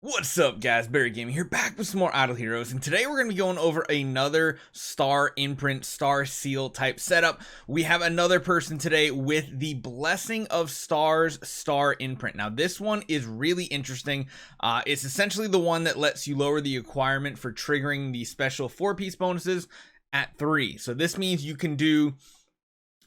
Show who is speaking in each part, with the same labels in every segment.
Speaker 1: What's up, guys? Barry Gaming here, back with some more Idle Heroes, and today we're going to be going over another Star Imprint, Star Seal type setup. We have another person today with the Blessing of Stars Star Imprint. Now, this one is really interesting. It's essentially the one that lets you lower the requirement for triggering the special 4-piece bonuses at 3. So this means you can do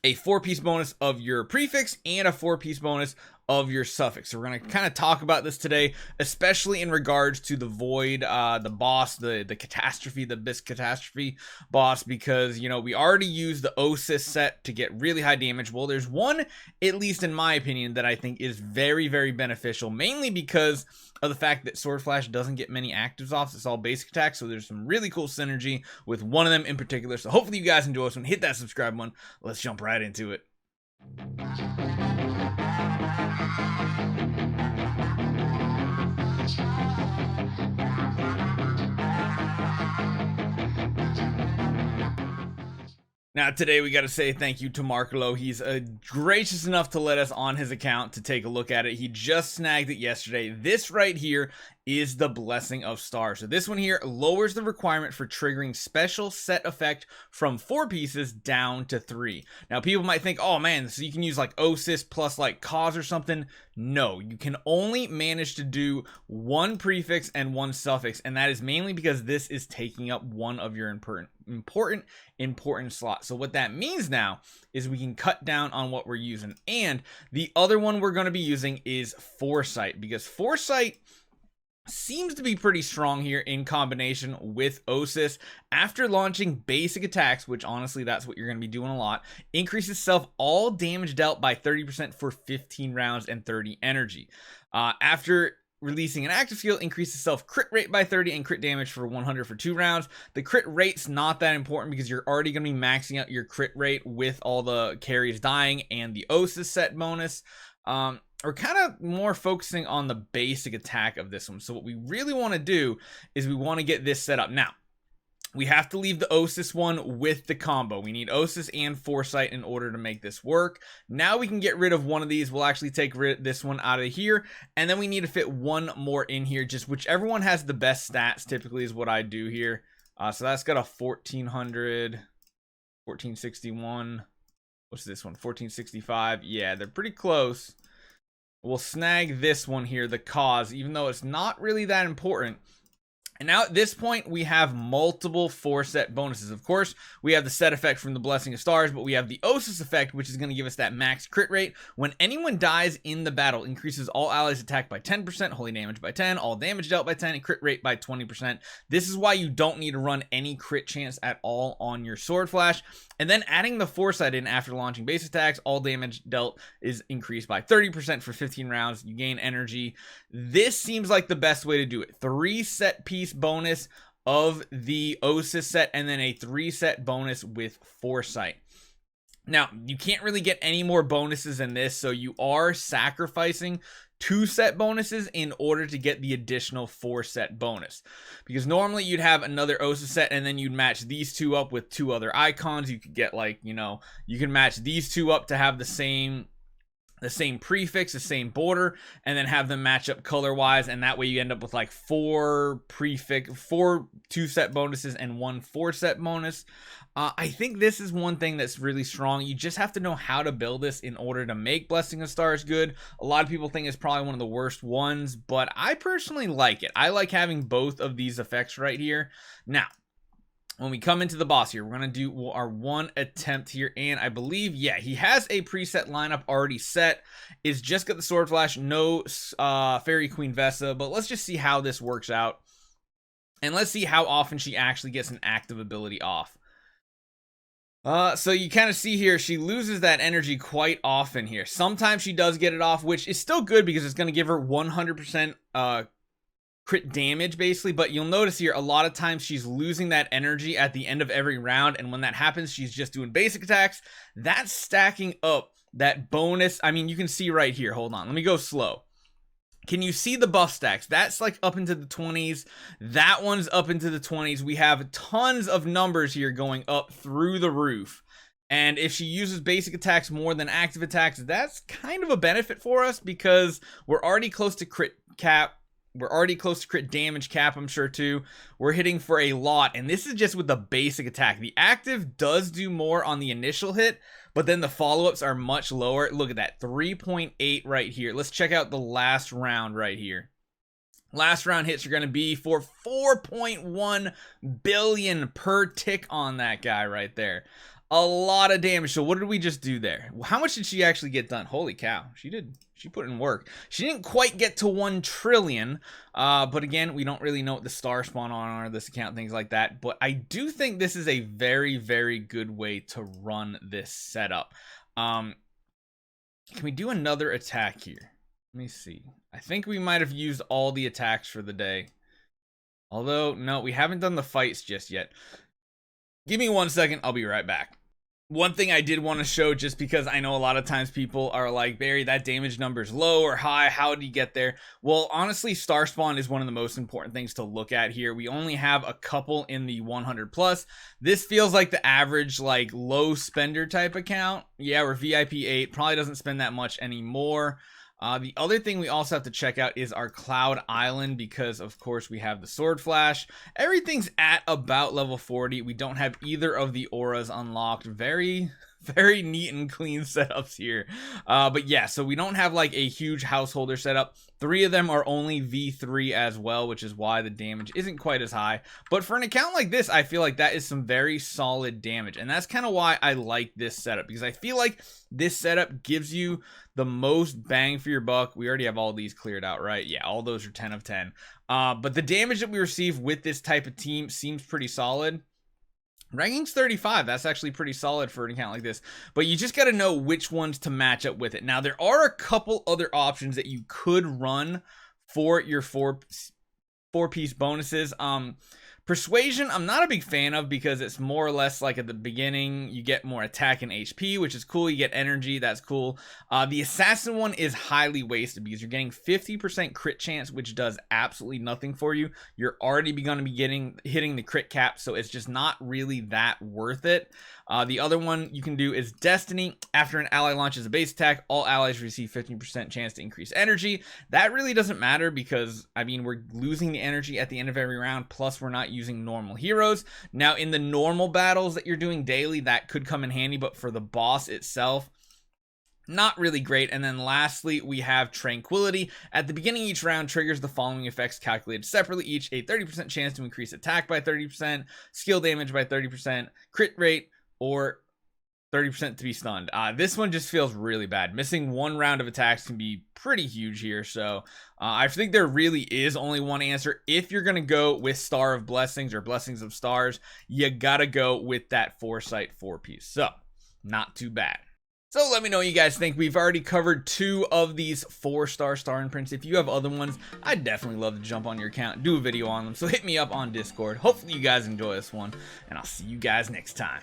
Speaker 1: a 4-piece bonus of your prefix and a 4-piece bonus of your suffix. So we're going to kind of talk about this today, especially in regards to the void, the boss, the catastrophe, the Bis catastrophe boss, because, you know, we already used the Osis set to get really high damage. Well, there's one, at least in my opinion, that I think is very, very beneficial, mainly because of the fact that Sword Flash doesn't get many actives off. It's all basic attacks, so there's some really cool synergy with one of them in particular. So hopefully you guys enjoy this one. Hit that subscribe button. Let's jump right into it. Now, today we got to say thank you to Marklo. He's gracious enough to let us on his account to take a look at it. He just snagged it yesterday. This right here is the Blessing of Stars. So this one here lowers the requirement for triggering special set effect from 4 pieces down to 3. Now, people might think, oh man, so you can use like Osis plus like cause or something. No, you can only manage to do 1 prefix and 1 suffix, and that is mainly because this is taking up one of your important slots. So what that means now is we can cut down on what we're using. And the other one we're going to be using is Foresight, because Foresight seems to be pretty strong here in combination with Osis. After launching basic attacks, which honestly that's what you're going to be doing a lot, increases self all damage dealt by 30% for 15 rounds and 30 energy. After releasing an active skill, increases self crit rate by 30 and crit damage for 100 for 2 rounds. The crit rate's not that important because you're already going to be maxing out your crit rate with all the carries dying and the Osis set bonus. We're kind of more focusing on the basic attack of this one. So what we really want to do is we want to get this set up. Now, we have to leave the Osis one with the combo. We need Osis and Foresight in order to make this work. Now we can get rid of one of these. We'll actually take this one out of here. And then we need to fit one more in here. Just whichever one has the best stats typically is what I do here. So that's got a 1400, 1461. What's this one? 1465. Yeah, they're pretty close. We'll snag this one here, the cause, even though it's not really that important. And now at this point, we have multiple 4-set bonuses. Of course, we have the set effect from the Blessing of Stars, but we have the Osis effect, which is going to give us that max crit rate. When anyone dies in the battle, increases all allies attack by 10%, holy damage by 10, all damage dealt by 10, and crit rate by 20%. This is why you don't need to run any crit chance at all on your Sword Flash. And then adding the Foresight in after launching base attacks, all damage dealt is increased by 30% for 15 rounds. You gain energy. This seems like the best way to do it. 3 set piece bonus of the Osis set, and then a 3 set bonus with Foresight. Now, you can't really get any more bonuses than this, so you are sacrificing 2 set bonuses in order to get the additional 4 set bonus. Because normally you'd have another Osis set and then you'd match these 2 up with 2 other icons. You could get like, you know, you can match these 2 up to have the same prefix, the same border, and then have them match up color wise, and that way you end up with like 4 2-set bonuses and 1 4-set bonus. I think this is one thing that's really strong. You just have to know how to build this in order to make Blessing of Stars good. A lot of people think it's probably one of the worst ones, but I personally like it. I like having both of these effects right here. Now, when we come into the boss here, we're going to do our one attempt here, and I believe, yeah, he has a preset lineup already set. It's just got the Sword Flash, no Fairy Queen Vesa, but let's just see how this works out, and let's see how often she actually gets an active ability off. So you kind of see here, she loses that energy quite often here. Sometimes she does get it off, which is still good because it's going to give her 100% crit damage basically, but you'll notice here a lot of times she's losing that energy at the end of every round, and when that happens she's just doing basic attacks. That's stacking up that bonus. I mean, you can see right here, hold on, let me go slow. Can you see the buff stacks? That's like up into the 20s. That one's up into the 20s. We have tons of numbers here going up through the roof. And if she uses basic attacks more than active attacks, that's kind of a benefit for us because we're already close to crit cap. We're already close to crit damage cap, I'm sure, too. We're hitting for a lot, and this is just with the basic attack. The active does do more on the initial hit, but then the follow-ups are much lower. Look at that, 3.8 right here. Let's check out the last round right here. Last round hits are going to be for 4.1 billion per tick on that guy right there. A lot of damage. So what did we just do there? How much did she actually get done? Holy cow. She put in work. She didn't quite get to 1 trillion. But again, we don't really know what the star spawn on this account, things like that. But I do think this is a very, very good way to run this setup. Can we do another attack here? Let me see. I think we might have used all the attacks for the day. Although, no, we haven't done the fights just yet. Give me 1 second. I'll be right back. One thing I did want to show, just because I know a lot of times people are like, Barry, that damage number is low or high. How did you get there? Well, honestly, star spawn is one of the most important things to look at here. We only have a couple in the 100 plus. This feels like the average, like, low spender type account. Yeah, we're VIP 8. Probably doesn't spend that much anymore. The other thing we also have to check out is our Cloud Island, because of course we have the Sword Flash. Everything's at about level 40. We don't have either of the auras unlocked. Very neat and clean setups here. But yeah, so we don't have like a huge householder setup. 3 of them are only V3 as well, which is why the damage isn't quite as high. But for an account like this, I feel like that is some very solid damage. And that's kind of why I like this setup, because I feel like this setup gives you the most bang for your buck. We already have all these cleared out, right? Yeah, all those are 10 of 10. But the damage that we receive with this type of team seems pretty solid. Ranking's 35. That's actually pretty solid for an account like this. But you just got to know which ones to match up with it. Now, there are a couple other options that you could run for your four-piece bonuses. Persuasion, I'm not a big fan of, because it's more or less like at the beginning, you get more attack and HP, which is cool. You get energy, that's cool. The assassin one is highly wasted, because you're getting 50% crit chance, which does absolutely nothing for you. You're already going to be hitting the crit cap, so it's just not really that worth it. The other one you can do is Destiny. After an ally launches a base attack, all allies receive 15% chance to increase energy. That really doesn't matter, because, I mean, we're losing the energy at the end of every round, plus we're not using normal heroes. Now, in the normal battles that you're doing daily, that could come in handy, but for the boss itself, not really great. And then lastly, we have Tranquility. At the beginning of each round, triggers the following effects calculated separately, each a 30% chance to increase attack by 30%, skill damage by 30%, crit rate, or 30% to be stunned. This one just feels really bad. Missing 1 round of attacks can be pretty huge here. So I think there really is only one answer. If you're going to go with Star of Blessings or Blessings of Stars, you got to go with that Foresight 4-piece. So not too bad. So let me know what you guys think. We've already covered 2 of these 4-star Star Imprints. If you have other ones, I'd definitely love to jump on your account, do a video on them. So hit me up on Discord. Hopefully you guys enjoy this one, and I'll see you guys next time.